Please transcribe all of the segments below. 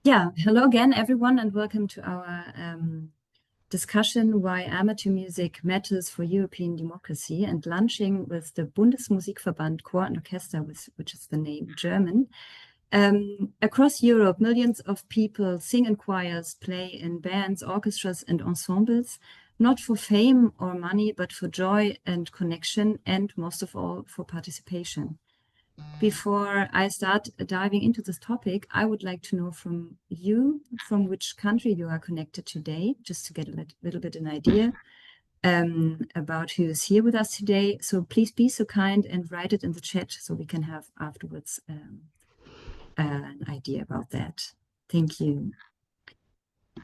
Yeah, hello again, everyone, and welcome to our discussion why amateur music matters for European democracy and launching with the Bundesmusikverband Chor and Orchester, which is the name German. Across Europe, millions of people sing in choirs, play in bands, orchestras, and ensembles, not for fame or money, but for joy and connection, and most of all, for participation. Before I start diving into this topic, I would like to know from you, from which country you are connected today, just to get a little bit an idea about who is here with us today. So please be so kind and write it in the chat so we can have afterwards an idea about that. Thank you.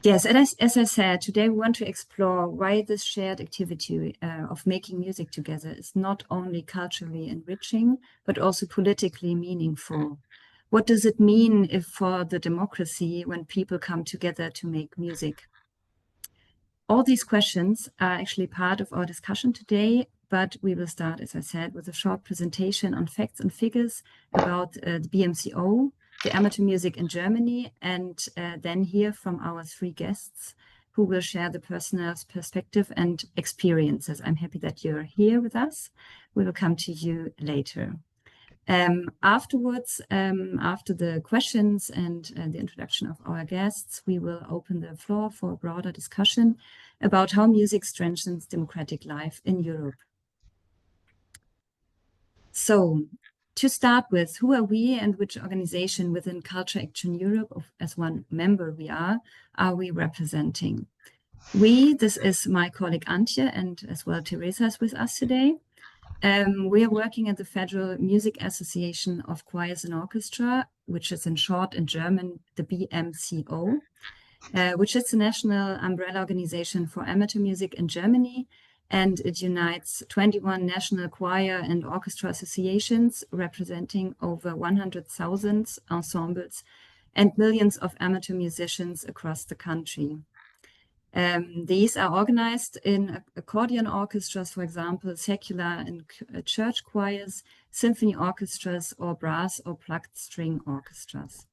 Yes, as I said, today we want to explore why this shared activity of making music together is not only culturally enriching, but also politically meaningful. What does it mean for the democracy when people come together to make music? All these questions are actually part of our discussion today, but we will start, as I said, with a short presentation on facts and figures about the BMCO, the amateur music in Germany, and then hear from our three guests who will share the personal perspective and experiences. I'm happy that you're here with us. We will come to you later. Afterwards, after the questions and the introduction of our guests, we will open the floor for a broader discussion about how music strengthens democratic life in Europe. So, to start with, who are we and which organization within Culture Action Europe, as one member we are we representing? This is my colleague Antje, and as well Teresa is with us today. We are working at the Federal Music Association of Choirs and Orchestra, which is in short in German, the BMCO, which is the national umbrella organization for amateur music in Germany. And it unites 21 national choir and orchestra associations representing over 100,000 ensembles and millions of amateur musicians across the country. These are organized in accordion orchestras, for example, secular and church choirs, symphony orchestras, or brass or plucked string orchestras.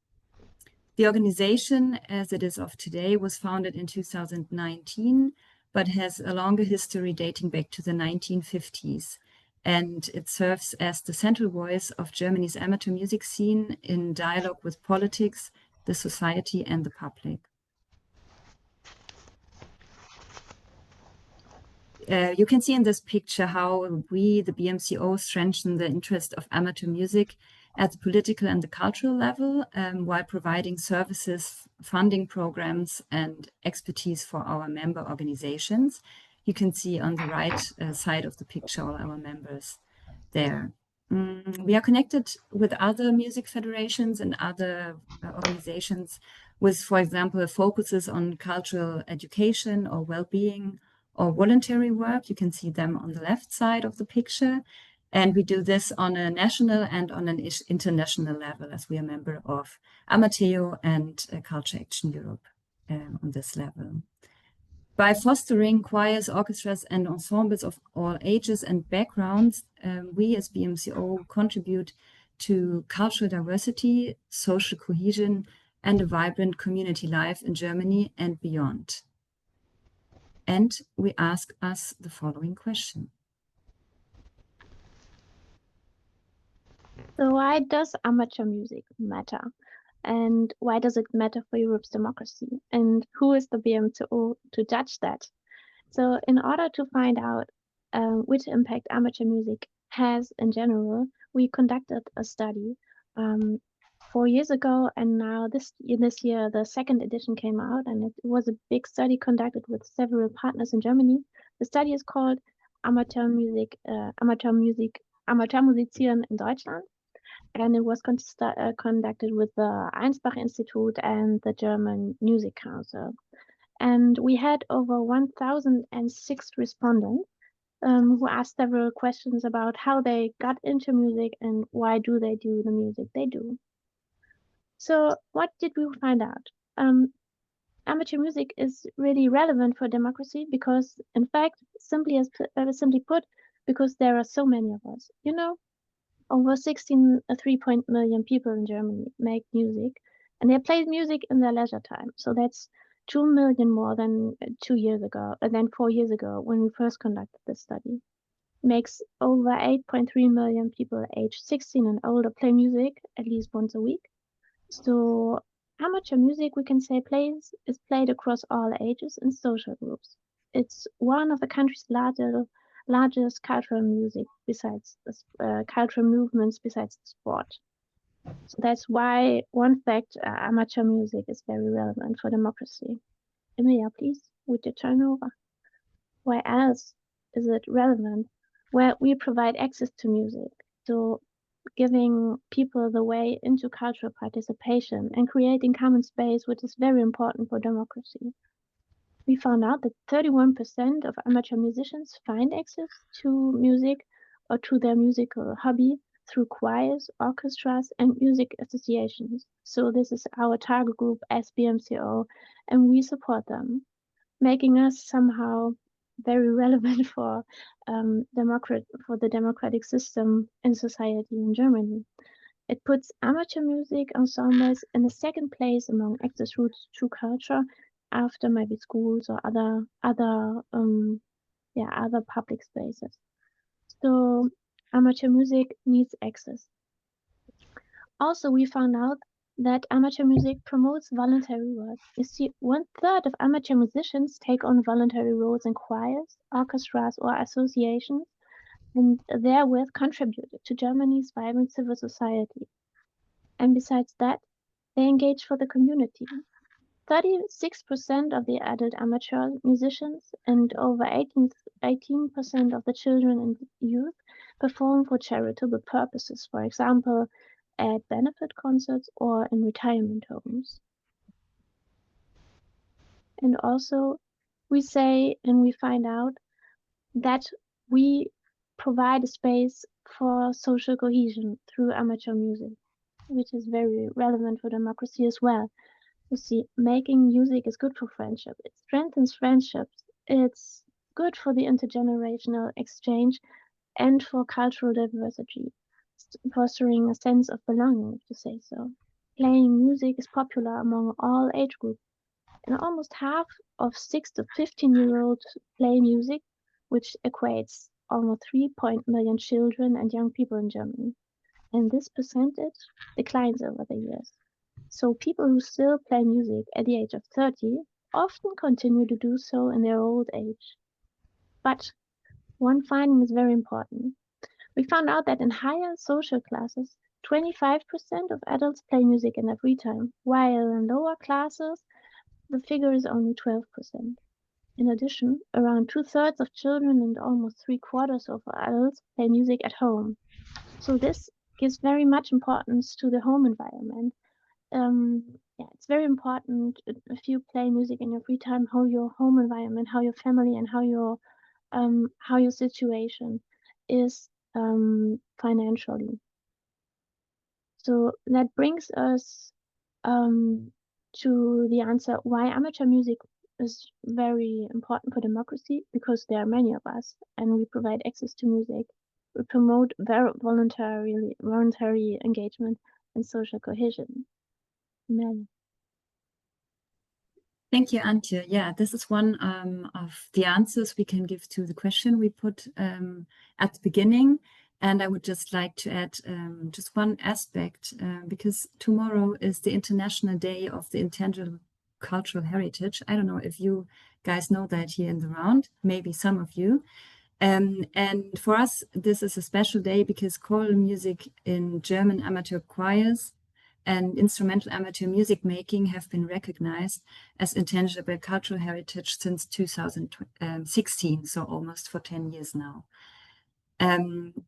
The organization, as it is of today, was founded in 2019, but has a longer history dating back to the 1950s. And it serves as the central voice of Germany's amateur music scene in dialogue with politics, the society, and the public. You can see in this picture how we, the BMCO, strengthen the interest of amateur music at the political and the cultural level while providing services, funding programs, and expertise for our member organizations. You can see on the right side of the picture all our members there. We are connected with other music federations and other organizations with, for example, focuses on cultural education or well-being, or voluntary work. You can see them on the left side of the picture. And we do this on a national and on an international level, as we are a member of Amateo and Culture Action Europe on this level. By fostering choirs, orchestras, and ensembles of all ages and backgrounds, we as BMCO contribute to cultural diversity, social cohesion, and a vibrant community life in Germany and beyond. And we ask us the following question. So why does amateur music matter? And why does it matter for Europe's democracy? And who is the BMCO to judge that? So in order to find out which impact amateur music has in general, we conducted a study 4 years ago, and now this year the second edition came out, and it was a big study conducted with several partners in Germany. The study is called Amateurmusizieren in Deutschland, and it was conducted with the Einsbach Institute and the German Music Council. And we had over 1,006 respondents who asked several questions about how they got into music and why do they do the music they do. So what did we find out? Amateur music is really relevant for democracy because, in fact, simply put, because there are so many of us. You know, over 3 million people in Germany make music, And they played music in their leisure time. So that's 2 million more than 4 years ago when we first conducted this study. Makes over 8.3 million people aged 16 and older play music at least once a week. So amateur music, we can say, is played across all ages and social groups. It's one of the country's largest cultural music besides cultural movements besides sport. So that's why one fact, amateur music is very relevant for democracy. Emilia, please, would you turn over? Why else is it relevant? Well, we provide access to music, so giving people the way into cultural participation and creating common space, which is very important for democracy. We found out that 31% of amateur musicians find access to music or to their musical hobby through choirs, orchestras, and music associations. So this is our target group as BMCO, and we support them, making us somehow very relevant for the democratic system and society in Germany. It puts amateur music ensembles in the second place among access routes to culture, after maybe schools or other public spaces. So amateur music needs access. Also, we found out that amateur music promotes voluntary work. You see, 1/3 of amateur musicians take on voluntary roles in choirs, orchestras, or associations, and therewith contributed to Germany's vibrant civil society. And besides that, they engage for the community. 36% of the adult amateur musicians and over 18% of the children and youth perform for charitable purposes, for example, at benefit concerts or in retirement homes. And also, we say and we find out that we provide a space for social cohesion through amateur music, which is very relevant for democracy as well. You see, making music is good for friendship. It strengthens friendships. It's good for the intergenerational exchange and for cultural diversity, fostering a sense of belonging, to say so. Playing music is popular among all age groups, and almost half of 6 to 15-year-olds play music, which equates almost 3 million children and young people in Germany. And this percentage declines over the years. So people who still play music at the age of 30 often continue to do so in their old age. But one finding is very important. We found out that in higher social classes, 25% of adults play music in their free time, while in lower classes, the figure is only 12%. In addition, around 2/3 of children and almost 3/4 of adults play music at home. So this gives very much importance to the home environment. It's very important if you play music in your free time, how your home environment, how your family, and how your situation is financially. So that brings us to the answer why amateur music is very important for democracy, because there are many of us and we provide access to music. We promote voluntary engagement and social cohesion. Amen. Thank you, Antje. Yeah, this is one of the answers we can give to the question we put at the beginning. And I would just like to add just one aspect, because tomorrow is the International Day of the Intangible Cultural Heritage. I don't know if you guys know that here in the round, maybe some of you. And for us, this is a special day because choral music in German amateur choirs and instrumental amateur music making have been recognized as intangible cultural heritage since 2016, so almost for 10 years now.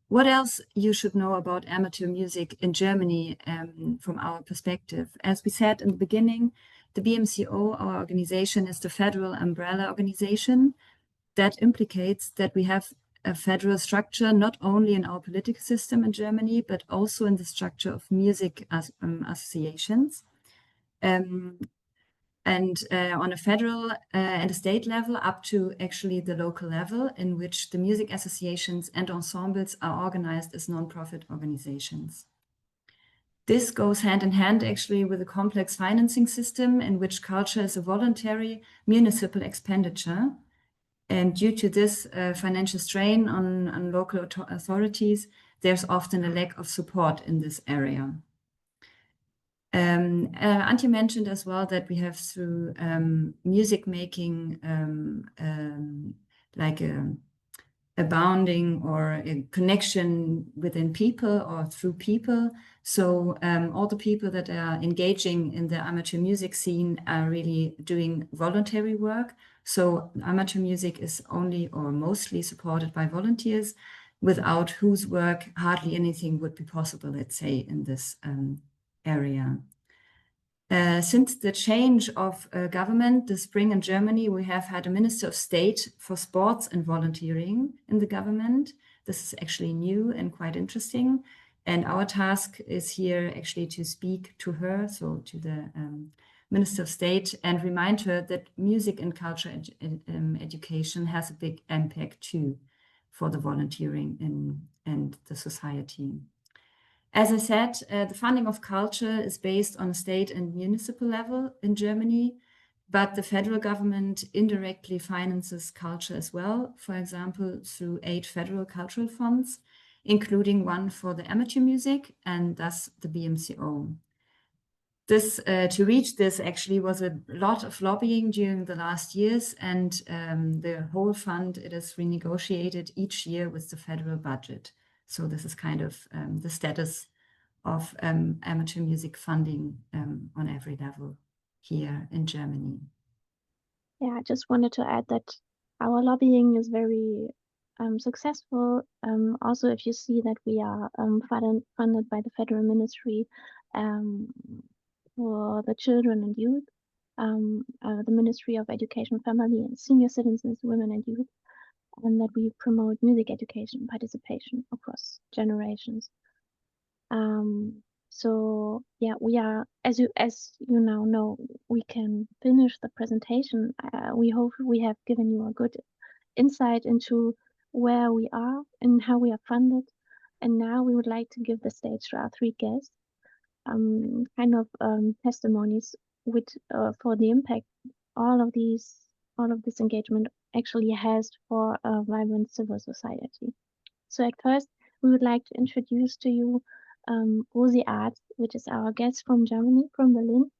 What else you should know about amateur music in Germany from our perspective? As we said in the beginning, the BMCO, our organization, is the federal umbrella organization. That implicates that we have a federal structure, not only in our political system in Germany, but also in the structure of music associations. And on a federal and a state level, up to actually the local level, in which the music associations and ensembles are organized as non-profit organizations. This goes hand in hand actually with a complex financing system in which culture is a voluntary municipal expenditure. And due to this financial strain on local authorities, there's often a lack of support in this area. Antje mentioned as well that we have through music making like a bounding or a connection within people or through people. So all the people that are engaging in the amateur music scene are really doing voluntary work. So amateur music is only or mostly supported by volunteers, without whose work hardly anything would be possible, let's say, in this area. Since the change of government this spring in Germany, we have had a Minister of State for Sports and Volunteering in the government. This is actually new and quite interesting. And our task is here actually to speak to her, so to the Minister of State, and remind her that music and culture education has a big impact too for the volunteering and the society. As I said, the funding of culture is based on a state and municipal level in Germany, but the federal government indirectly finances culture as well, for example, through 8 federal cultural funds, including one for the amateur music and thus the BMCO. This, to reach this actually was a lot of lobbying during the last years, and the whole fund, it is renegotiated each year with the federal budget. So this is kind of the status of amateur music funding on every level here in Germany. Yeah, I just wanted to add that our lobbying is very successful. Also, if you see that we are funded by the Federal Ministry for the children and youth, the Ministry of Education, Family and Senior Citizens, Women and Youth, and that we promote music education participation across generations. So yeah, we are, as you now know, we can finish the presentation. We hope we have given you a good insight into where we are and how we are funded. And now we would like to give the stage to our 3 guests, testimonies with for the impact all of this engagement actually has for a vibrant civil society. So at first, we would like to introduce to you Rosi Arzt, which is our guest from Germany, from Berlin.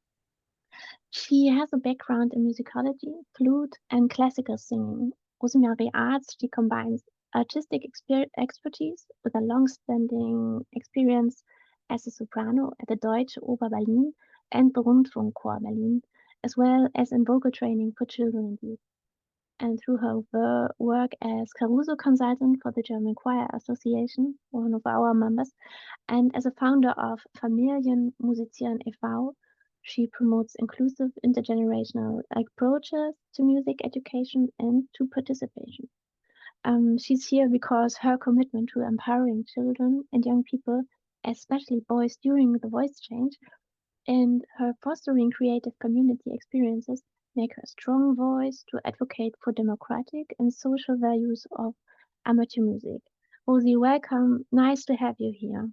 She has a background in musicology, flute, and classical singing. Rosemarie Arzt, she combines artistic expertise with a long-standing experience as a soprano at the Deutsche Oper Berlin and the Rundfunkchor Berlin, as well as in vocal training for children and youth. And through her work as Caruso consultant for the German Choir Association, one of our members, and as a founder of Familien Musizieren e.V., she promotes inclusive intergenerational approaches to music education and to participation. She's here because her commitment to empowering children and young people, especially boys during the voice change, and her fostering creative community experiences make her a strong voice to advocate for democratic and social values of amateur music. Rosi, welcome. Nice to have you here.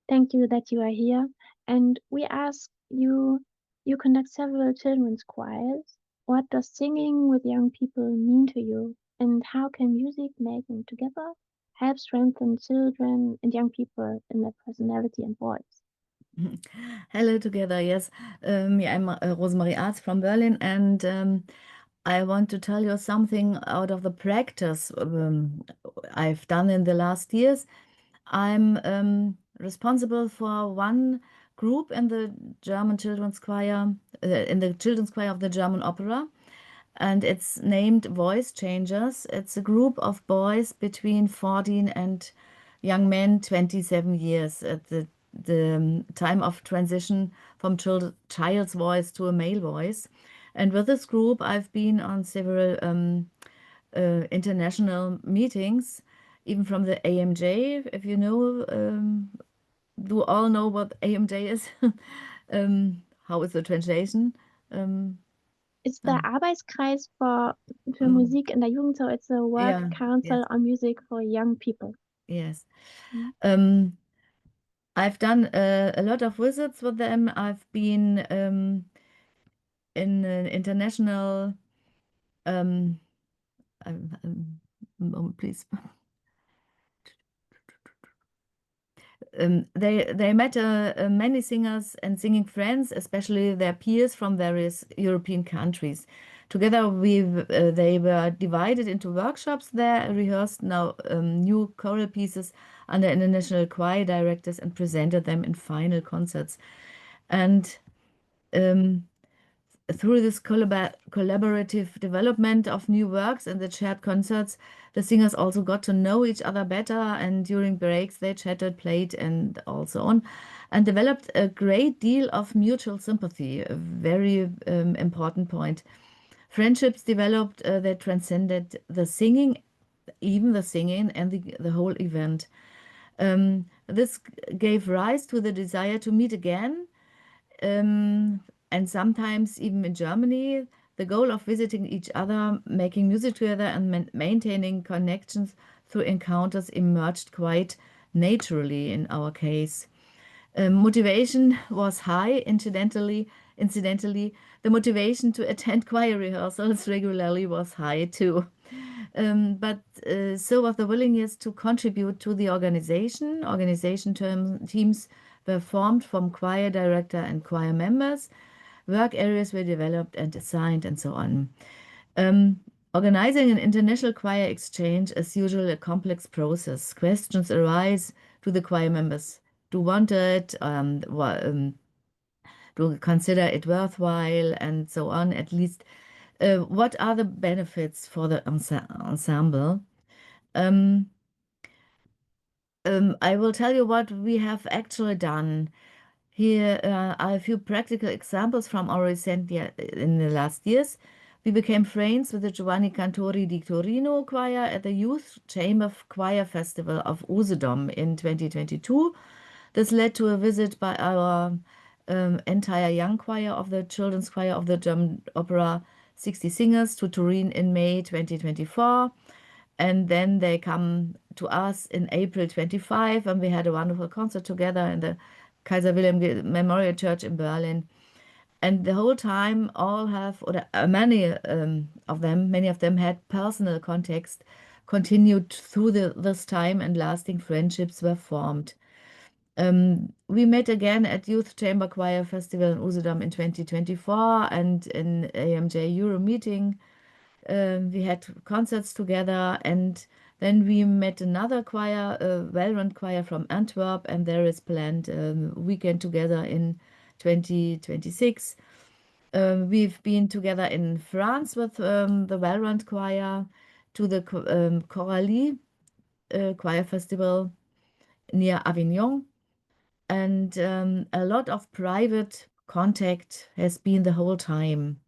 Thank you that you are here. And we ask you, you conduct several children's choirs. What does singing with young people mean to you? And how can music making together help strengthen children and young people in their personality and voice? Hello together, yes. I'm Rosemarie Arzt from Berlin, and I want to tell you something out of the practice I've done in the last years. I'm responsible for one group in the German children's choir, in the children's choir of the German Opera, and it's named Voice Changers. It's a group of boys between 14 and young men 27 years at the time of transition from child's voice to a male voice. And with this group, I've been on several international meetings, even from the AMJ, if you know, do all know what AMJ is? How is the translation? It's the Arbeitskreis für Musik in der Jugend, so it's a work council on music for young people. Yes. I've done a lot of visits with them. I've been in an international, um, moment, please. They met many singers and singing friends, especially their peers from various European countries. Together, they were divided into workshops there, rehearsed now new choral pieces under international choir directors and presented them in final concerts. And um, through this collaborative development of new works and the shared concerts, the singers also got to know each other better. And during breaks, they chatted, played, and also on, and developed a great deal of mutual sympathy, a very important point. Friendships developed that transcended the singing, even the singing and the whole event. This gave rise to the desire to meet again. And sometimes even in Germany, the goal of visiting each other, making music together, and maintaining connections through encounters emerged quite naturally in our case. Motivation was high. Incidentally, the motivation to attend choir rehearsals regularly was high too. But so was the willingness to contribute to the organization. Teams were formed from choir director and choir members. Work areas were developed and assigned, and so on. Organizing an international choir exchange is usually a complex process. Questions arise: do the choir members do want it? Do consider it worthwhile, and so on? At least, what are the benefits for the ensemble? I will tell you what we have actually done. Here are a few practical examples from our recent in the last years. We became friends with the Giovanni Cantori di Torino choir at the Youth Chamber Choir Festival of Usedom in 2022. This led to a visit by our entire young choir of the Children's Choir of the German Opera 60 Singers to Turin in May 2024. And then they come to us in April 25, and we had a wonderful concert together in the Kaiser Wilhelm Memorial Church in Berlin. And the whole time, all have, or many of them had personal context, continued through this time, and lasting friendships were formed. We met again at Youth Chamber Choir Festival in Usedom in 2024 and in AMJ Euro meeting. We had concerts together, and then we met another choir, a well-run choir from Antwerp, and there is planned a weekend together in 2026. We've been together in France with the well-run choir to the Coralie Choir Festival near Avignon. And a lot of private contact has been the whole time.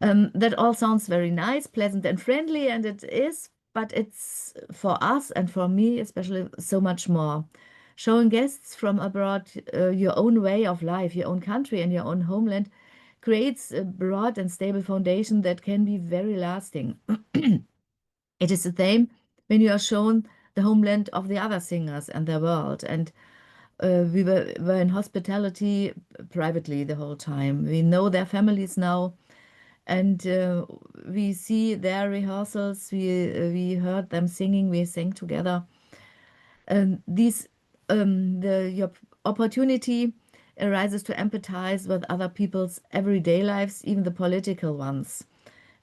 That all sounds very nice, pleasant, and friendly, and it is, but it's for us and for me especially so much more. Showing guests from abroad your own way of life, your own country, and your own homeland creates a broad and stable foundation that can be very lasting. It is the same when you are shown the homeland of the other singers and their world. And we were in hospitality privately the whole time. We know their families now, and we see their rehearsals. We heard them singing. We sang together. Your opportunity arises to empathize with other people's everyday lives, even the political ones.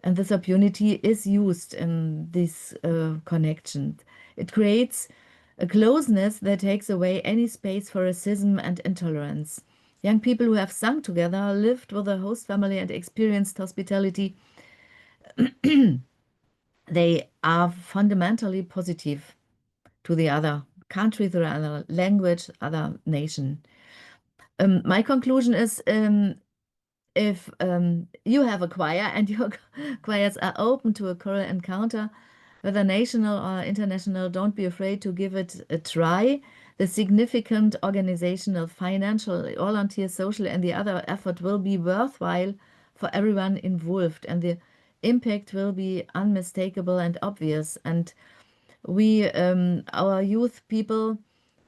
And this opportunity is used in this connection. It creates a closeness that takes away any space for racism and intolerance. Young people who have sung together, lived with a host family, and experienced hospitality, they are fundamentally positive to the other country, the other language, other nation. My conclusion is if you have a choir and your choirs are open to a choral encounter, whether national or international, don't be afraid to give it a try. The significant organizational, financial, volunteer, social, and the other effort will be worthwhile for everyone involved, and the impact will be unmistakable and obvious. And we, our youth people,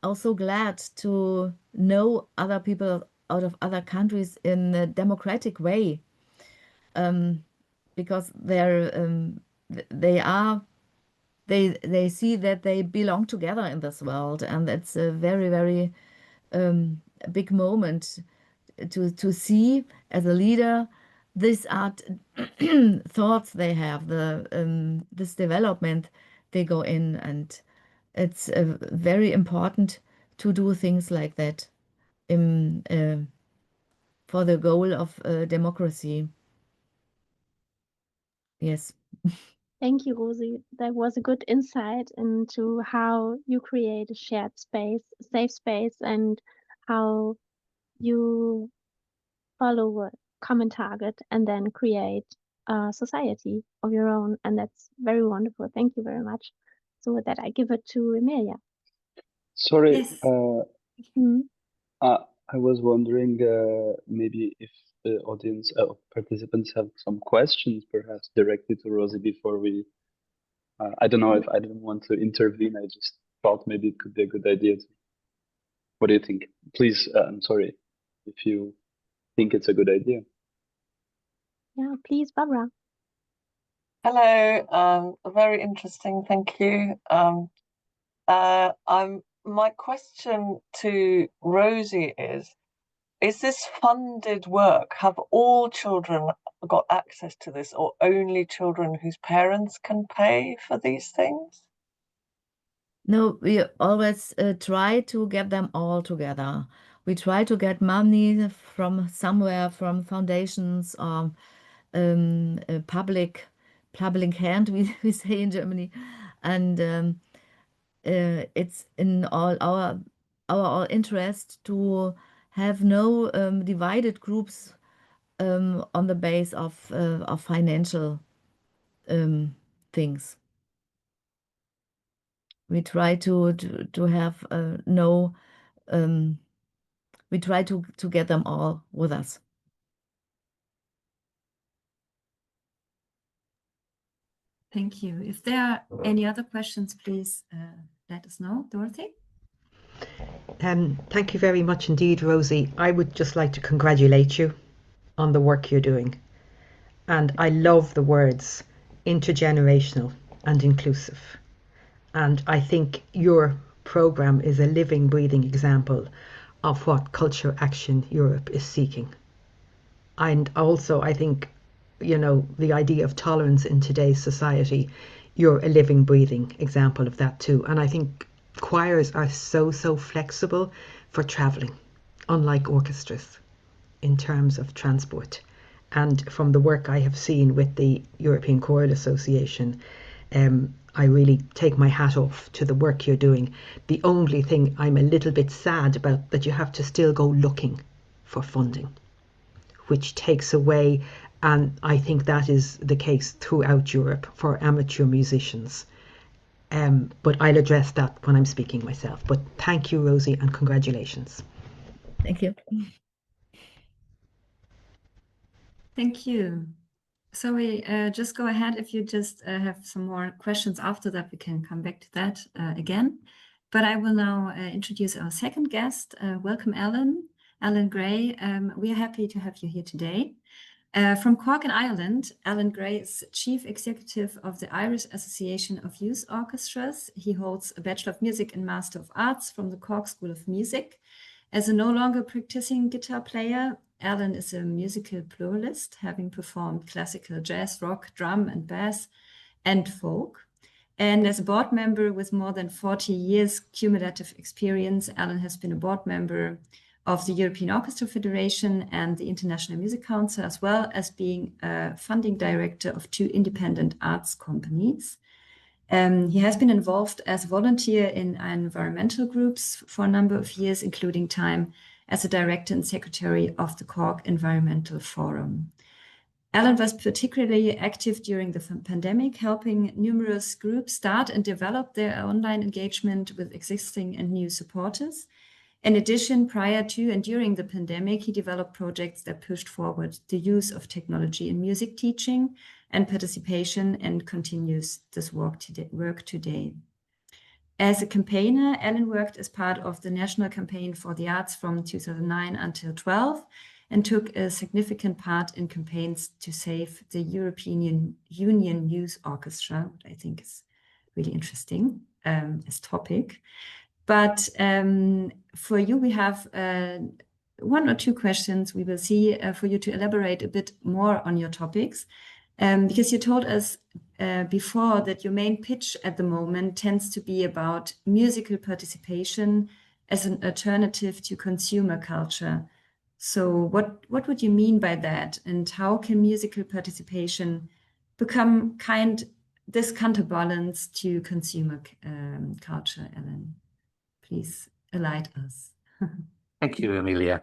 also glad to know other people out of other countries in a democratic way, because they see that they belong together in this world, and it's a very, very big moment to see as a leader these art thoughts they have, this development they go in, and it's very important to do things like that for the goal of democracy. Yes. Thank you, Rosie. That was a good insight into how you create a shared space, a safe space, and how you follow a common target and then create a society of your own. And that's very wonderful. Thank you very much. So with that, I give it to Emilia. Sorry, Yes. I was wondering maybe if the audience participants have some questions, perhaps directly to Rosie before we. I don't know if I didn't want to intervene. I just thought maybe it could be a good idea. What do you think? Please, I'm sorry if you think it's a good idea. Yeah, please, Barbara. Hello, very interesting, thank you. My question to Rosie is this funded work? Have all children got access to this, or only children whose parents can pay for these things? No, we always try to get them all together. We try to get money from somewhere, from foundations or a public hand, we say in Germany, and it's in all our interest to have no divided groups on the base of financial things. We try to have no. We try to get them all with us. Thank you. If there are any other questions, please let us know. Dorothy? Thank you very much indeed, Rosie. I would just like to congratulate you on the work you're doing. And I love the words intergenerational and inclusive. And I think your program is a living, breathing example of what Culture Action Europe is seeking. And also, I think, you know, the idea of tolerance in today's society, you're a living, breathing example of that too. And I think choirs are so flexible for traveling, unlike orchestras in terms of transport. And from the work I have seen with the European Choral Association, I really take my hat off to the work you're doing. The only thing I'm a little bit sad about, that you have to still go looking for funding, which takes away, and I think that is the case throughout Europe for amateur musicians. But I'll address that when I'm speaking myself. But thank you, Rosie, and congratulations. Thank you. Thank you. So we just go ahead. If you just have some more questions after that, we can come back to that again. But I will now introduce our second guest. Welcome, Allin Gray. We are happy to have you here today. From Cork in Ireland, Allin Gray is Chief Executive of the Irish Association of Youth Orchestras. He holds a Bachelor of Music and Master of Arts from the Cork School of Music. As a no longer practicing guitar player, Allin is a musical pluralist, having performed classical, jazz, rock, drum and bass, and folk. And as a board member with more than 40 years cumulative experience, Allin has been a board member of the European Orchestra Federation and the International Music Council, as well as being a funding director of 2 independent arts companies. He has been involved as a volunteer in environmental groups for a number of years, including time as a director and secretary of the Cork Environmental Forum. Allin was particularly active during the pandemic, helping numerous groups start and develop their online engagement with existing and new supporters. In addition, prior to and during the pandemic, he developed projects that pushed forward the use of technology in music teaching and participation, and continues this work today. As a campaigner, Allin worked as part of the National Campaign for the Arts from 2009 until 12 and took a significant part in campaigns to save the European Union Youth Orchestra, what I think is really interesting as topic. But for you, we have one or two questions we will see for you to elaborate a bit more on your topics. Because you told us before that your main pitch at the moment tends to be about musical participation as an alternative to consumer culture. So what would you mean by that? And how can musical participation become this counterbalance to consumer culture, Allin? Please enlighten us. Thank you, Amelia.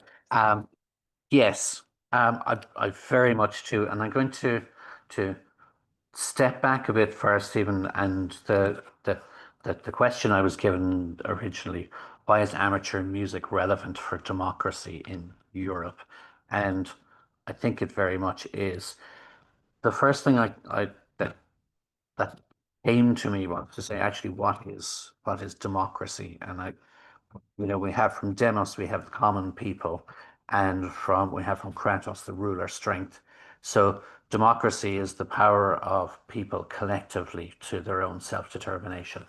Yes, I very much too, and I'm going to step back a bit first, even, and the question I was given originally: why is amateur music relevant for democracy in Europe? And I think it very much is. The first thing that came to me was to say, actually, what is democracy? And we have from demos, we have common people, and we have from kratos, the ruler strength. So democracy is the power of people collectively to their own self-determination.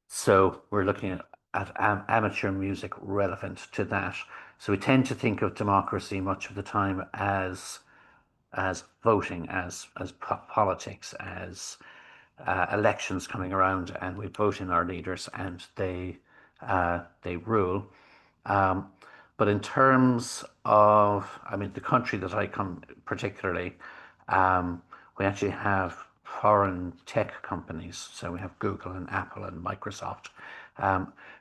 So we're looking at amateur music relevant to that. So we tend to think of democracy much of the time as voting, as politics, as elections coming around, and we vote in our leaders and they rule. But in terms of, the country that I come particularly, we actually have foreign tech companies. So we have Google and Apple and Microsoft,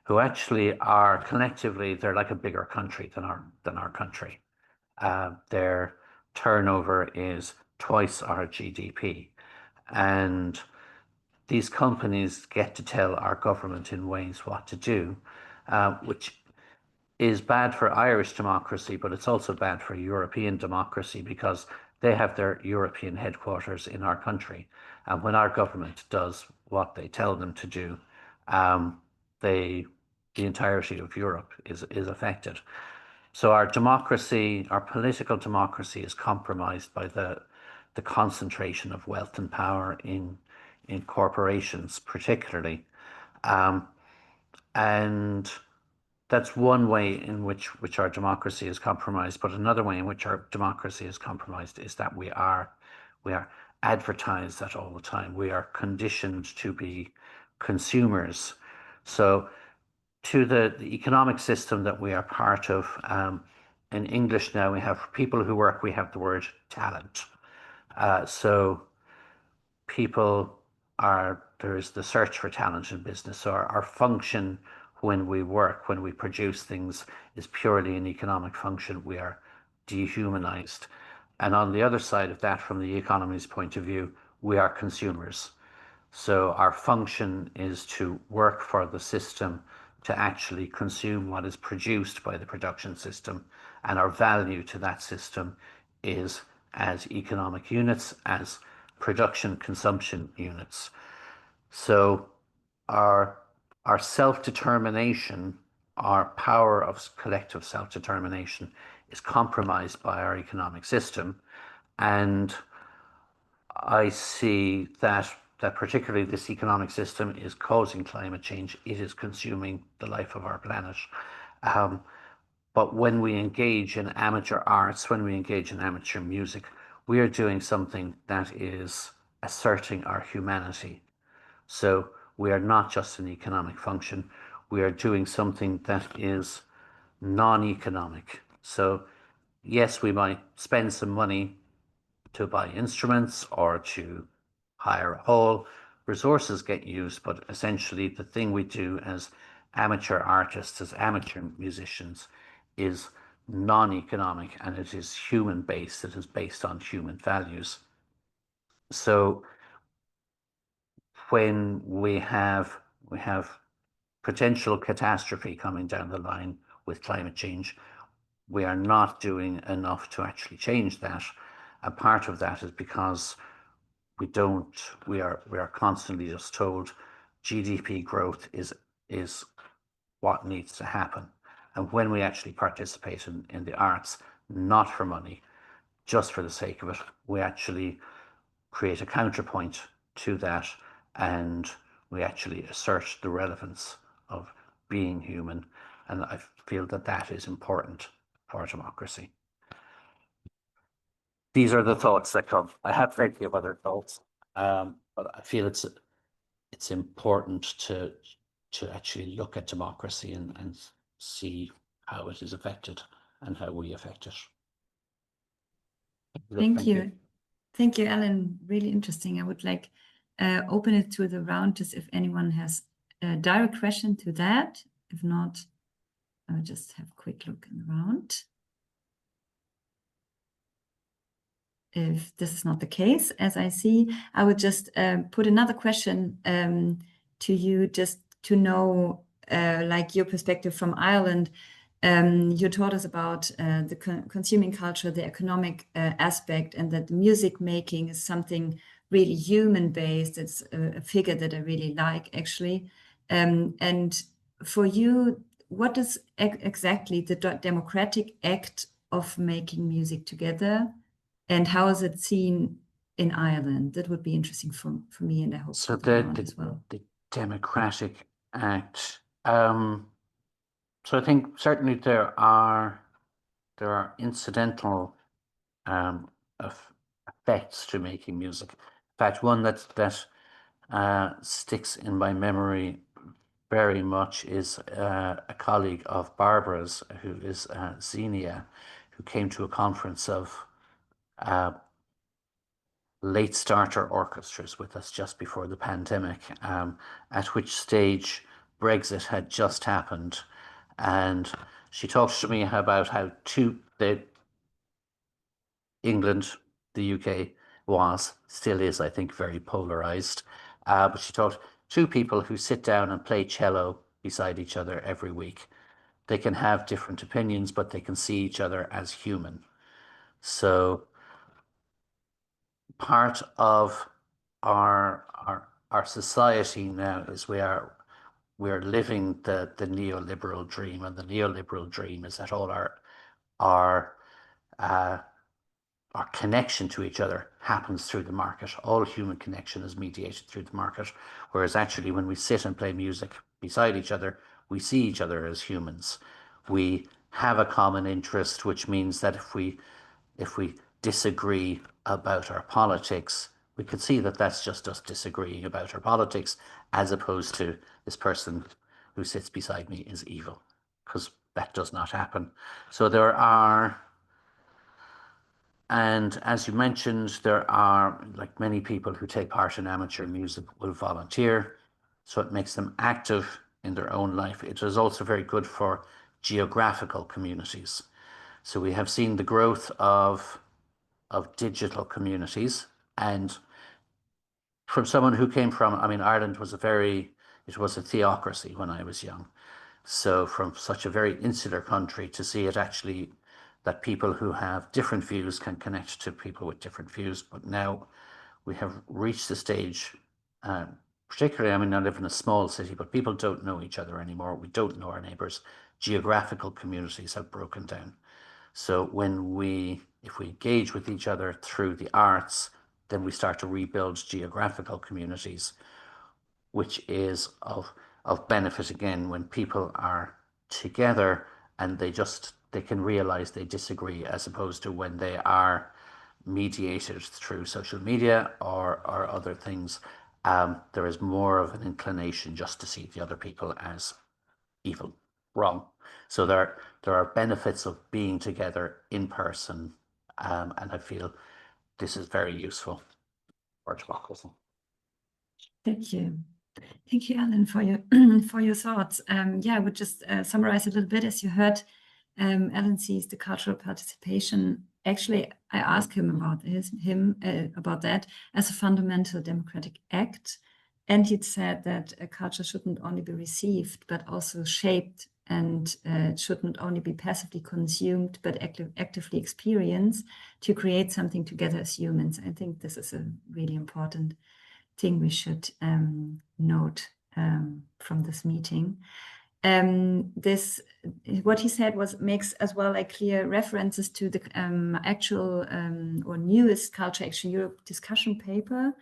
who actually are collectively, they're like a bigger country than our country. Their turnover is twice our GDP. And these companies get to tell our government in ways what to do, which is bad for Irish democracy, but it's also bad for European democracy because they have their European headquarters in our country. And when our government does what they tell them to do, the entirety of Europe is affected. So our democracy, our political democracy, is compromised by the concentration of wealth and power in corporations, particularly, and that's one way in which our democracy is compromised. But another way in which our democracy is compromised is that we are advertised that all the time. We are conditioned to be consumers. So to the economic system that we are part of, in English now we have people who work, we have the word talent. So there's the search for talent in business. So our function when we work, when we produce things, is purely an economic function. We are dehumanized. And on the other side of that, from the economy's point of view, we are consumers. So our function is to work for the system, to actually consume what is produced by the production system. And our value to that system is as economic units, as production consumption units. So our self-determination, our power of collective self-determination, is compromised by our economic system. And I see that particularly this economic system is causing climate change. It is consuming the life of our planet. But when we engage in amateur arts, when we engage in amateur music, we are doing something that is asserting our humanity. So we are not just an economic function. We are doing something that is non-economic. So yes, we might spend some money to buy instruments or to hire a hall. Resources get used, but essentially the thing we do as amateur artists, as amateur musicians, is non-economic, and it is human-based. It is based on human values. So when we have potential catastrophe coming down the line with climate change, we are not doing enough to actually change that. And part of that is because we are constantly just told, GDP growth is what needs to happen. And when we actually participate in the arts, not for money, just for the sake of it, we actually create a counterpoint to that, and we actually assert the relevance of being human. And I feel that that is important for democracy. These are the thoughts that come. I have plenty of other thoughts, but I feel it's important to actually look at democracy and see how it is affected and how we affect it. Thank you. Thank you, Allin. Really interesting. I would like open it to the round, just if anyone has a direct question to that. If not, I'll just have a quick look in the round. If this is not the case, as I see, I would just put another question to you, just to know like your perspective from Ireland. You taught us about the consuming culture, the economic aspect, and that music making is something really human-based. It's a figure that I really like, actually. And for you, what is exactly the democratic act of making music together? And how is it seen in Ireland? That would be interesting for me, and I hope so. As well. The democratic act. So I think certainly there are incidental effects to making music. In fact, one that sticks in my memory very much is a colleague of Barbara's, who is Xenia, who came to a conference of late starter orchestras with us just before the pandemic, at which stage Brexit had just happened. And she talked to me about how England, the UK still is, I think, very polarized. But she taught two people who sit down and play cello beside each other every week. They can have different opinions, but they can see each other as human. So part of our society now is we're living the neoliberal dream, and the neoliberal dream is that all our connection to each other happens through the market. All human connection is mediated through the market, whereas actually when we sit and play music beside each other, we see each other as humans. We have a common interest, which means that if we disagree about our politics, we can see that that's just us disagreeing about our politics, as opposed to this person who sits beside me is evil, because that does not happen. So there are, and as you mentioned, there are, like many people who take part in amateur music will volunteer, so it makes them active in their own life. It is also very good for geographical communities. So we have seen the growth of digital communities, and from someone who came from, I mean, Ireland was it was a theocracy when I was young. So from such a very insular country to see it actually, that people who have different views can connect to people with different views. But now we have reached the stage, particularly, I mean, I live in a small city, but people don't know each other anymore. We don't know our neighbors. Geographical communities have broken down. So if we engage with each other through the arts, then we start to rebuild geographical communities, which is of benefit again when people are together and they can realize they disagree, as opposed to when they are mediated through social media or other things. There is more of an inclination just to see the other people as evil, wrong. So there are benefits of being together in person, and I feel this is very useful for democracy. Thank you. Thank you, Allin, for your thoughts. Yeah, I would just summarize a little bit. As you heard, Allin sees the cultural participation. Actually, I asked him about that as a fundamental democratic act, and he'd said that a culture shouldn't only be received but also shaped, and it shouldn't only be passively consumed but actively experienced to create something together as humans. I think this is a really important thing we should note from this meeting. What he said makes as well like clear references to the actual or newest Culture Action Europe discussion paper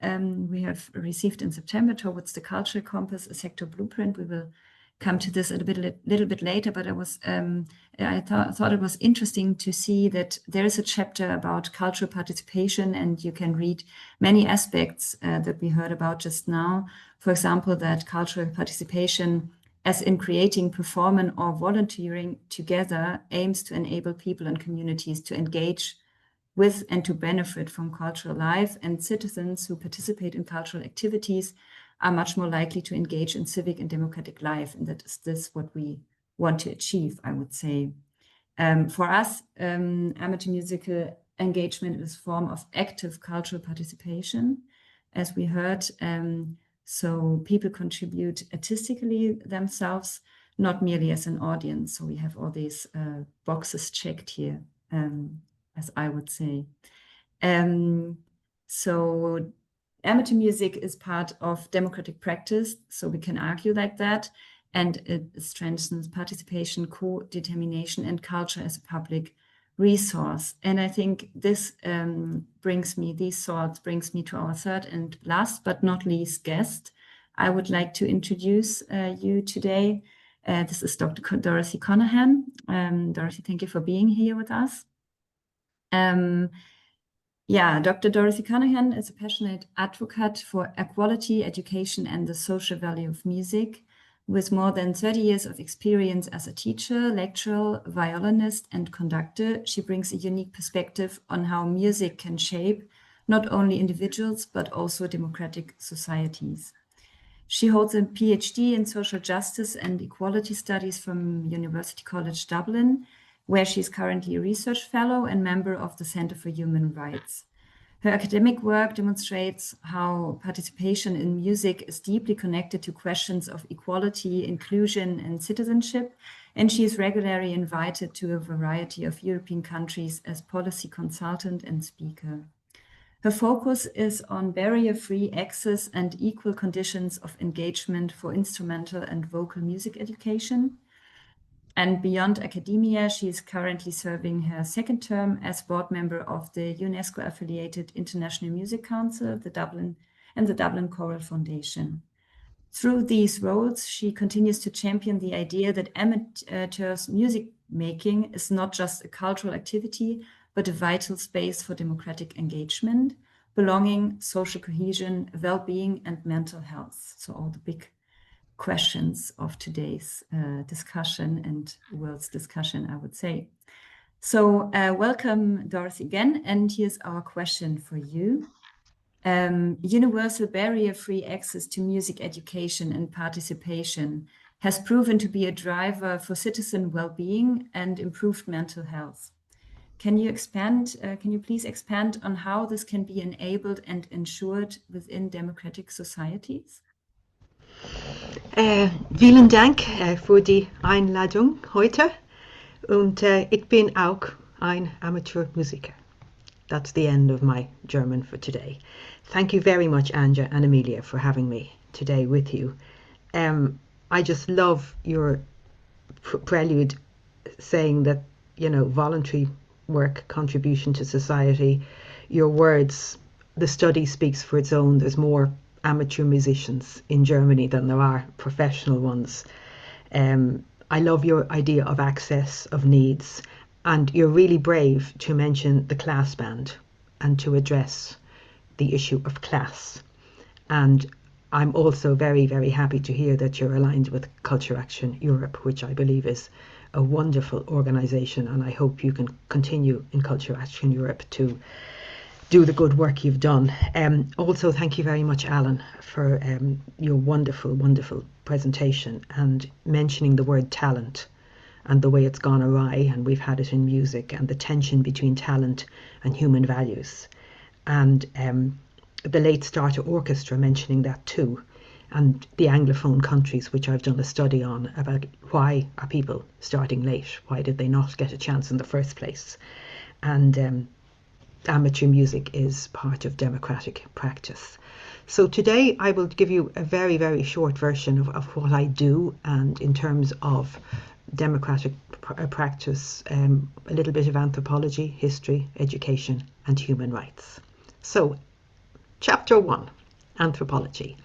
we have received in September towards the Cultural Compass, a sector blueprint. We will come to this a little bit later, but I thought it was interesting to see that there is a chapter about cultural participation, and you can read many aspects that we heard about just now. For example, that cultural participation, as in creating, performing, or volunteering together, aims to enable people and communities to engage with and to benefit from cultural life, and citizens who participate in cultural activities are much more likely to engage in civic and democratic life. And that is this what we want to achieve, I would say. For us, amateur musical engagement is a form of active cultural participation, as we heard. So people contribute artistically themselves, not merely as an audience. So we have all these boxes checked here, as I would say. So amateur music is part of democratic practice, so we can argue like that, and it strengthens participation, co-determination, and culture as a public resource. And I think this these thoughts brings me to our third and last but not least guest. I would like to introduce you today. This is Dr. Dorothy Conaghan. Dorothy, thank you for being here with us. Dr. Dorothy Conaghan is a passionate advocate for equality, education, and the social value of music. With more than 30 years of experience as a teacher, lecturer, violinist, and conductor, she brings a unique perspective on how music can shape not only individuals, but also democratic societies. She holds a PhD in social justice and equality studies from University College Dublin, where she is currently a research fellow and member of the Centre for Human Rights. Her academic work demonstrates how participation in music is deeply connected to questions of equality, inclusion, and citizenship, and she is regularly invited to a variety of European countries as policy consultant and speaker. Her focus is on barrier-free access and equal conditions of engagement for instrumental and vocal music education. And beyond academia, she is currently serving her second term as board member of the UNESCO-affiliated International Music Council, the Dublin Choral Foundation. Through these roles, she continues to champion the idea that amateurs music making is not just a cultural activity, but a vital space for democratic engagement, belonging, social cohesion, well-being, and mental health. So all the big questions of today's discussion and world's discussion, I would say. So welcome, Dorothy, again. And here's our question for you. Universal barrier-free access to music education and participation has proven to be a driver for citizen well-being and improved mental health. Can you please expand on how this can be enabled and ensured within democratic societies? Vielen Dank für die Einladung heute. Und ich bin auch ein Amateurmusiker. That's the end of my German for today. Thank you very much, Anja and Amelia, for having me today with you. I just love your prelude saying that, voluntary work, contribution to society, your words, the study speaks for its own. There's more amateur musicians in Germany than there are professional ones. I love your idea of access, of needs, and you're really brave to mention the class band and to address the issue of class. And I'm also very, very happy to hear that you're aligned with Culture Action Europe, which I believe is a wonderful organisation, and I hope you can continue in Culture Action Europe to do the good work you've done. Also, thank you very much, Alan, for your wonderful, wonderful presentation and mentioning the word talent and the way it's gone awry, and we've had it in music, and the tension between talent and human values. And the late starter orchestra mentioning that too, and the Anglophone countries, which I've done a study on, about why are people starting late? Why did they not get a chance in the first place? And amateur music is part of democratic practice. So today I will give you a very, very short version of what I do, and in terms of democratic practice, a little bit of anthropology, history, education, and human rights. So, Chapter 1, Anthropology.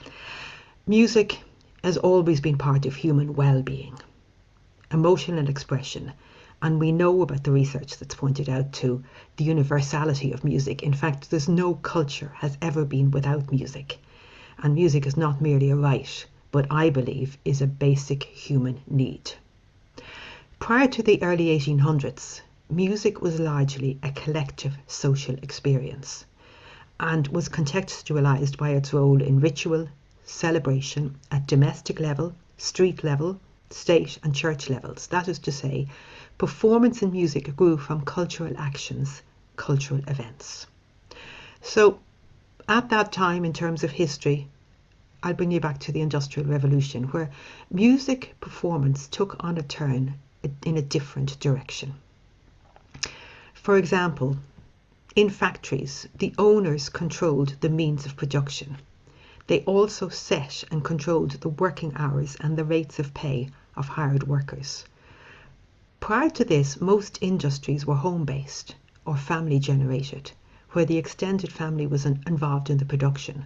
Music has always been part of human well-being, emotional expression, and we know about the research that's pointed out to the universality of music. In fact, there's no culture has ever been without music. And music is not merely a right, but I believe is a basic human need. Prior to the early 1800s, music was largely a collective social experience and was contextualized by its role in ritual, celebration at domestic level, street level, state and church levels. That is to say, performance in music grew from cultural actions, cultural events. So at that time, in terms of history, I'll bring you back to the Industrial Revolution, where music performance took on a turn in a different direction. For example, in factories, the owners controlled the means of production. They also set and controlled the working hours and the rates of pay of hired workers. Prior to this, most industries were home-based or family-generated, where the extended family was involved in the production.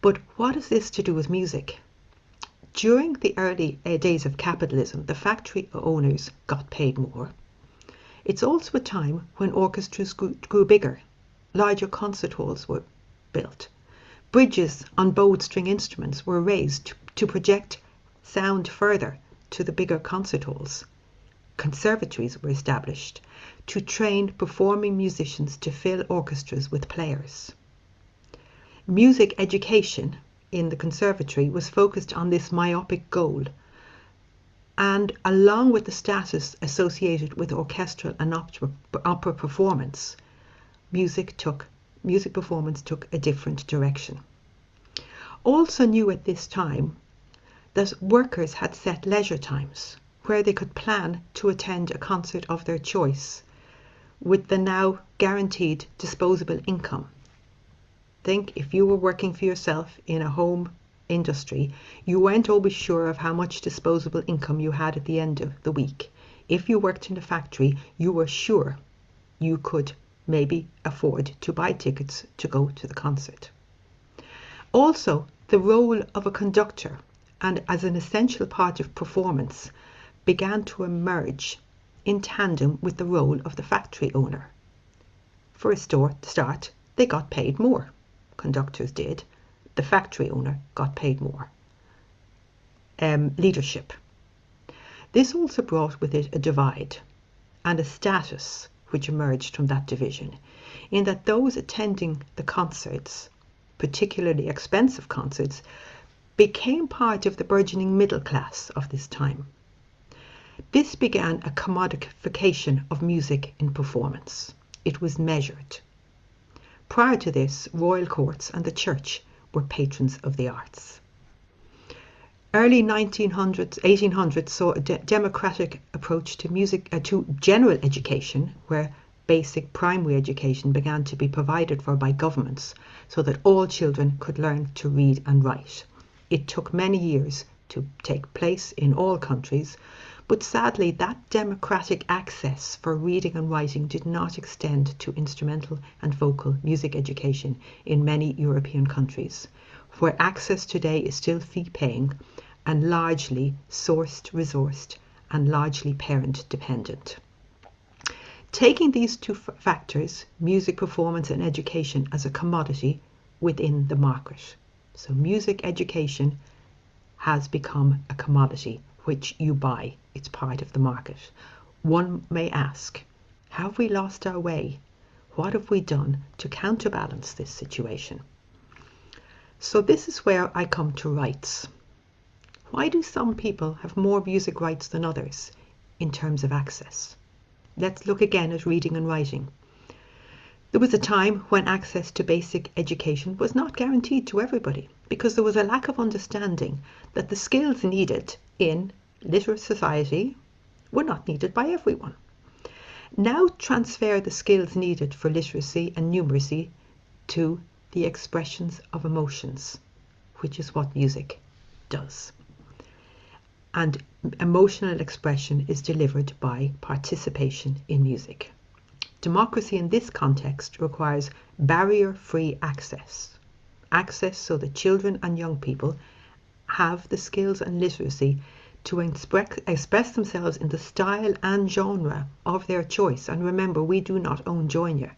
But what is this to do with music? During the early days of capitalism, the factory owners got paid more. It's also a time when orchestras grew bigger. Larger concert halls were built. Bridges on bowed string instruments were raised to project sound further to the bigger concert halls. Conservatories were established to train performing musicians to fill orchestras with players. Music education in the conservatory was focused on this myopic goal, and along with the status associated with orchestral and opera performance, music performance took a different direction. Also new at this time that workers had set leisure times where they could plan to attend a concert of their choice with the now guaranteed disposable income. Think if you were working for yourself in a home industry, you weren't always sure of how much disposable income you had at the end of the week. If you worked in a factory, you were sure you could maybe afford to buy tickets to go to the concert. Also, the role of a conductor and as an essential part of performance began to emerge in tandem with the role of the factory owner. For a start, they got paid more. Conductors did. The factory owner got paid more. Leadership. This also brought with it a divide and a status which emerged from that division, in that those attending the concerts, particularly expensive concerts, became part of the burgeoning middle class of this time. This began a commodification of music in performance. It was measured. Prior to this, royal courts and the church were patrons of the arts. Early 1800s saw a democratic approach to music, to general education, where basic primary education began to be provided for by governments so that all children could learn to read and write. It took many years to take place in all countries, but sadly that democratic access for reading and writing did not extend to instrumental and vocal music education in many European countries, where access today is still fee-paying and largely sourced, resourced, and largely parent-dependent. Taking these two factors, music performance and education, as a commodity within the market. So music education has become a commodity which you buy. It's part of the market. One may ask, have we lost our way? What have we done to counterbalance this situation? So this is where I come to rights. Why do some people have more music rights than others in terms of access? Let's look again at reading and writing. There was a time when access to basic education was not guaranteed to everybody because there was a lack of understanding that the skills needed in literate society were not needed by everyone. Now transfer the skills needed for literacy and numeracy to the expressions of emotions, which is what music does. And emotional expression is delivered by participation in music. Democracy in this context requires barrier-free access. Access so that children and young people have the skills and literacy to express themselves in the style and genre of their choice. And remember, we do not own genre.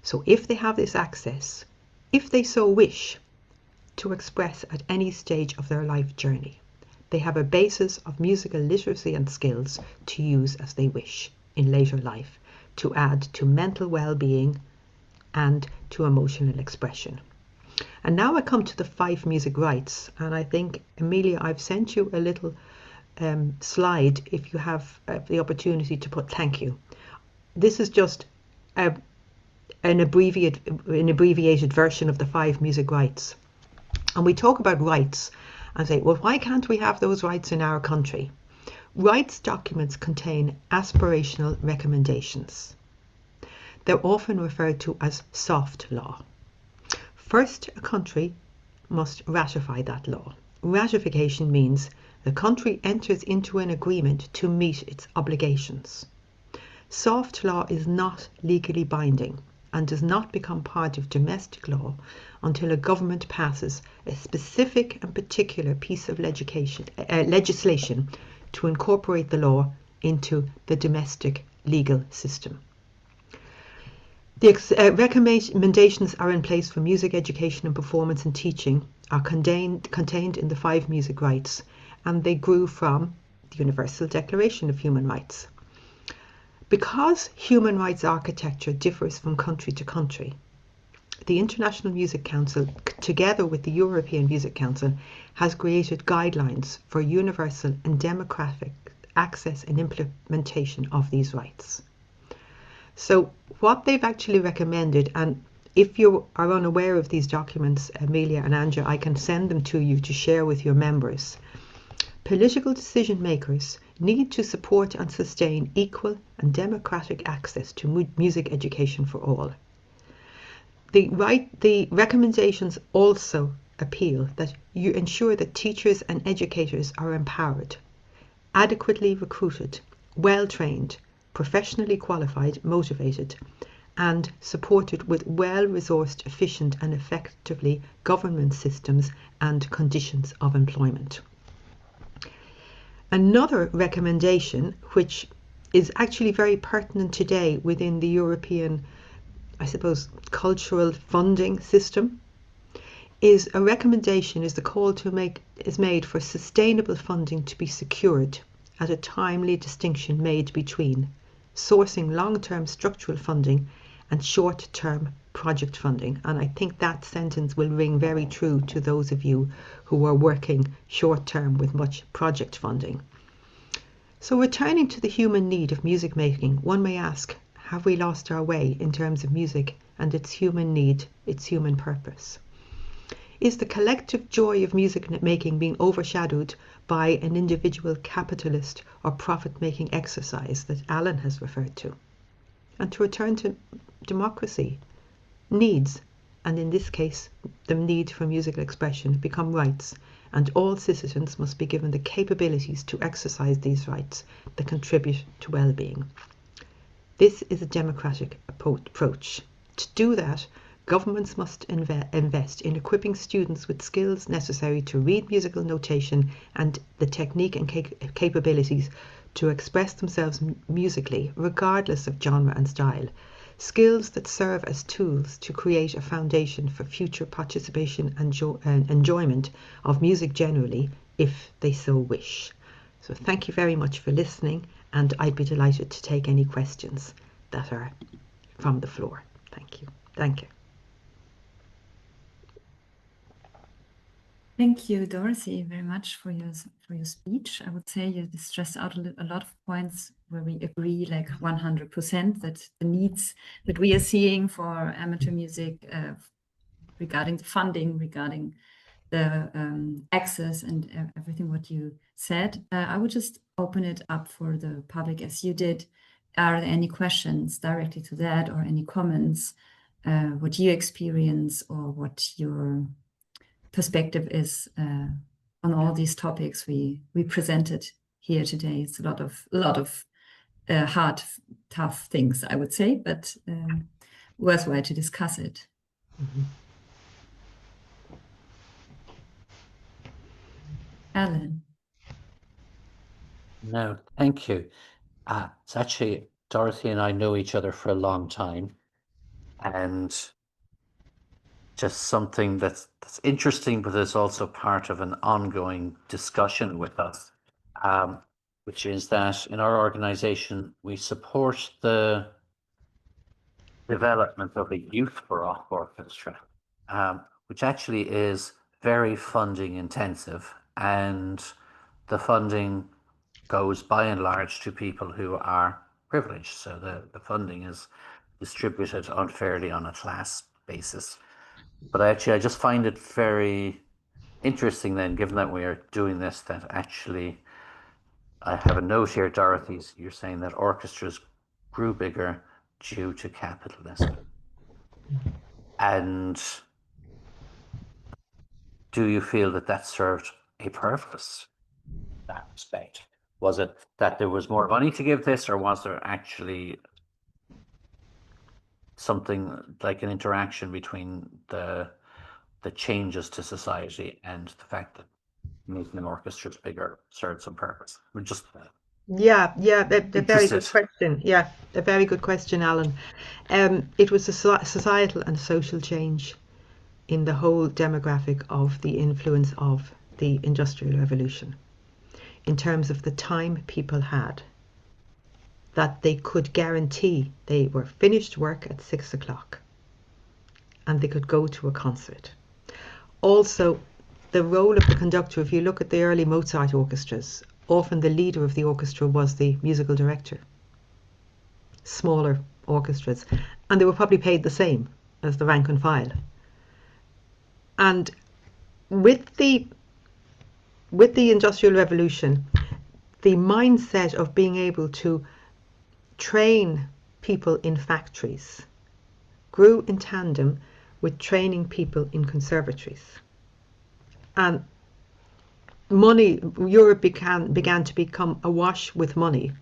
So if they have this access, if they so wish, to express at any stage of their life journey, they have a basis of musical literacy and skills to use as they wish in later life, to add to mental well-being and to emotional expression. And now I come to the 5 music rights, and I think, Emilia, I've sent you a little slide if you have the opportunity to put thank you. This is just an abbreviated version of the 5 music rights. And we talk about rights and say, well, why can't we have those rights in our country? Rights documents contain aspirational recommendations. They're often referred to as soft law. First, a country must ratify that law. Ratification means the country enters into an agreement to meet its obligations. Soft law is not legally binding and does not become part of domestic law until a government passes a specific and particular piece of legislation to incorporate the law into the domestic legal system. The recommendations are in place for music education and performance and teaching, are contained in the 5 music rights, and they grew from the Universal Declaration of Human Rights. Because human rights architecture differs from country to country, the International Music Council, together with the European Music Council, has created guidelines for universal and democratic access and implementation of these rights. So what they've actually recommended, and if you are unaware of these documents, Emilia and Anja, I can send them to you to share with your members. Political decision makers need to support and sustain equal and democratic access to music education for all. The recommendations also appeal that you ensure that teachers and educators are empowered, adequately recruited, well-trained, professionally qualified, motivated, and supported with well-resourced, efficient and effectively government systems and conditions of employment. Another recommendation, which is actually very pertinent today within the European, I suppose, cultural funding system, is a recommendation, is the call is made for sustainable funding to be secured at a timely distinction made between sourcing long-term structural funding and short-term project funding. And I think that sentence will ring very true to those of you who are working short-term with much project funding. So returning to the human need of music making, one may ask, have we lost our way in terms of music and its human need, its human purpose? Is the collective joy of music making being overshadowed by an individual capitalist or profit-making exercise that Allin has referred to? And to return to democracy, needs, and in this case, the need for musical expression, become rights, and all citizens must be given the capabilities to exercise these rights that contribute to well-being. This is a democratic approach. To do that, governments must invest in equipping students with skills necessary to read musical notation and the technique and capabilities to express themselves musically, regardless of genre and style. Skills that serve as tools to create a foundation for future participation and enjoyment of music generally, if they so wish. So thank you very much for listening, and I'd be delighted to take any questions that are from the floor. Thank you. Thank you. Thank you, Dorothy, very much for your speech. I would say you stressed out a lot of points where we agree like 100% that the needs that we are seeing for amateur music regarding the funding, regarding the access and everything what you said. I would just open it up for the public as you did. are there any questions directly to that, or any comments, what you experience or what your perspective is on all these topics we presented here today? It's a lot of hard, tough things, I would say, but worthwhile to discuss it. Allin. No, thank you. It's actually, Dorothy and I know each other for a long time, and just something that's interesting, but is also part of an ongoing discussion with us, which is that in our organization, we support the development of a youth Baroque orchestra, which actually is very funding intensive, and the funding goes by and large to people who are privileged. So the funding is distributed unfairly on a class basis. But I just find it very interesting then, given that we are doing this, that actually I have a note here, Dorothy, you're saying that orchestras grew bigger due to capitalism. And do you feel that that served a purpose in that respect? Was it that there was more money to give this, or was there actually something like an interaction between the changes to society and the fact that making an orchestra bigger served some purpose? We're just Yeah, a very good interested. question. Yeah, a very good question, Alan. It was a societal and social change in the whole demographic of the influence of the Industrial Revolution, in terms of the time people had, that they could guarantee they were finished work at 6 o'clock and they could go to a concert. Also, the role of the conductor, if you look at the early Mozart orchestras, often the leader of the orchestra was the musical director. Smaller orchestras, and they were probably paid the same as the rank and file. And with the Industrial Revolution, the mindset of being able to train people in factories grew in tandem with training people in conservatories. And money, Europe began to become awash with money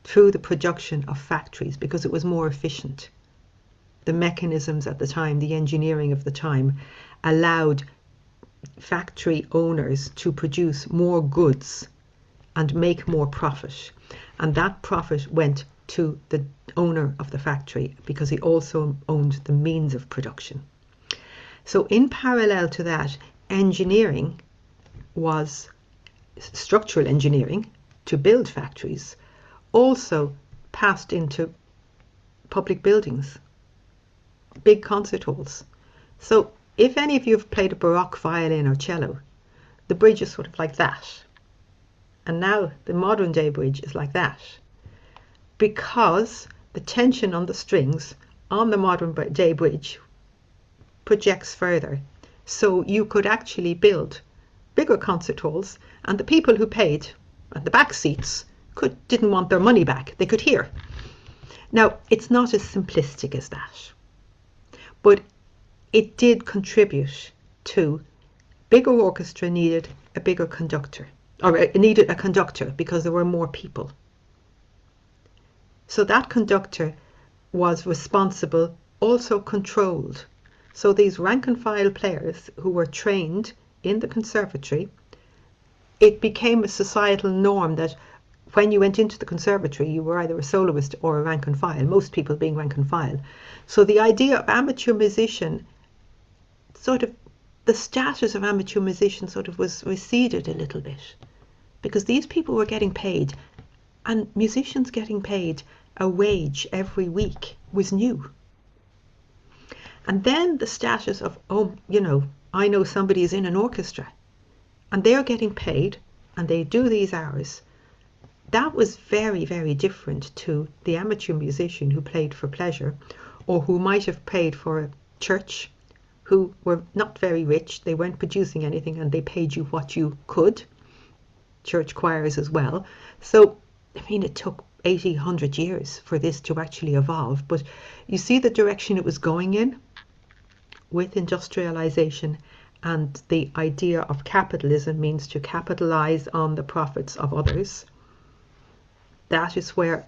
through the production of factories because it was more efficient. The mechanisms at the time, the engineering of the time, allowed factory owners to produce more goods and make more profit. And that profit went to the owner of the factory because he also owned the means of production. So in parallel to that, engineering was structural engineering to build factories, also passed into public buildings, big concert halls. So if any of you have played a Baroque violin or cello, the bridge is sort of like that. And now the modern day bridge is like that, because the tension on the strings on the modern day bridge projects further. So you could actually build bigger concert halls, and the people who paid at the back seats didn't want their money back. They could hear. Now, it's not as simplistic as that, but it did contribute to bigger orchestra needed a bigger conductor, or it needed a conductor because there were more people. So that conductor was responsible, also controlled. So these rank and file players who were trained in the conservatory, it became a societal norm that when you went into the conservatory, you were either a soloist or a rank and file, most people being rank and file. So the idea of amateur musician, sort of the status of amateur musician sort of was receded a little bit, because these people were getting paid, and musicians getting paid a wage every week was new. And then the status of, I know somebody is in an orchestra and they're getting paid and they do these hours. That was very, very different to the amateur musician who played for pleasure, or who might have played for a church, who were not very rich, they weren't producing anything and they paid you what you could. Church choirs as well. So, it 80, 100 years for this to actually evolve. But you see the direction it was going in with industrialization, and the idea of capitalism means to capitalize on the profits of others. That is where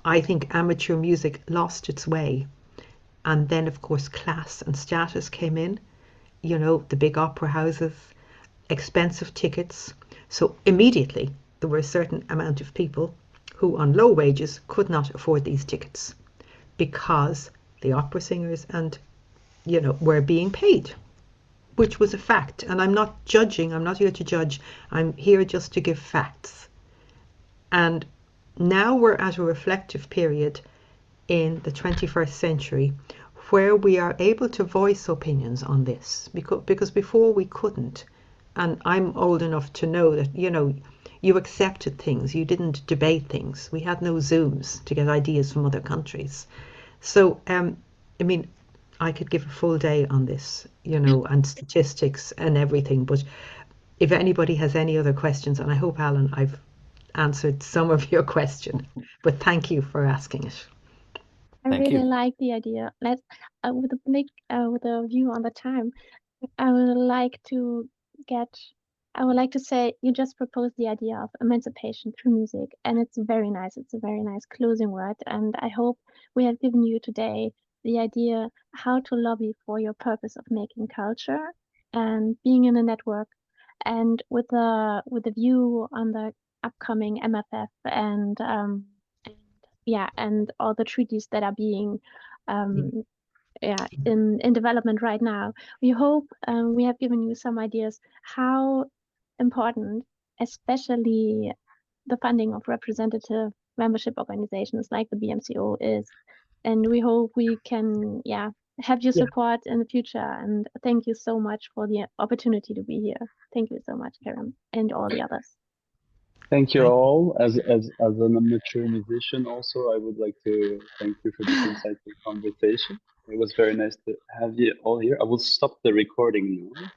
I think amateur music lost its way. And then, of course, class and status came in, you know, the big opera houses, expensive tickets. So immediately there were a certain amount of people who on low wages could not afford these tickets because the opera singers and, you know, were being paid, which was a fact. And I'm not judging, I'm not here to judge, I'm here just to give facts. And now we're at a reflective period in the 21st century where we are able to voice opinions on this, because before we couldn't. And I'm old enough to know that, you know, you accepted things, you didn't debate things. We had no Zooms to get ideas from other countries. So, I mean, I could give a full day on this, you know, and statistics and everything. But if anybody has any other questions, and I hope, Alan, I've answered some of your question, but thank you for asking it. I Thank really you. like the idea. Let's with a view on the time, I would like to say you just proposed the idea of emancipation through music, and it's very nice. It's a very nice closing word, and I hope we have given you today the idea how to lobby for your purpose of making culture and being in a network, and with the view on the upcoming MFF and and all the treaties that are being in development right now. We hope we have given you some ideas how important, especially the funding of representative membership organizations like the BMCO is. And we hope we can, have your support in the future. And thank you so much for the opportunity to be here. Thank you so much, Karen, and all the others. Thank you all. As an amateur musician, also, I would like to thank you for this insightful conversation. It was very nice to have you all here. I will stop the recording now.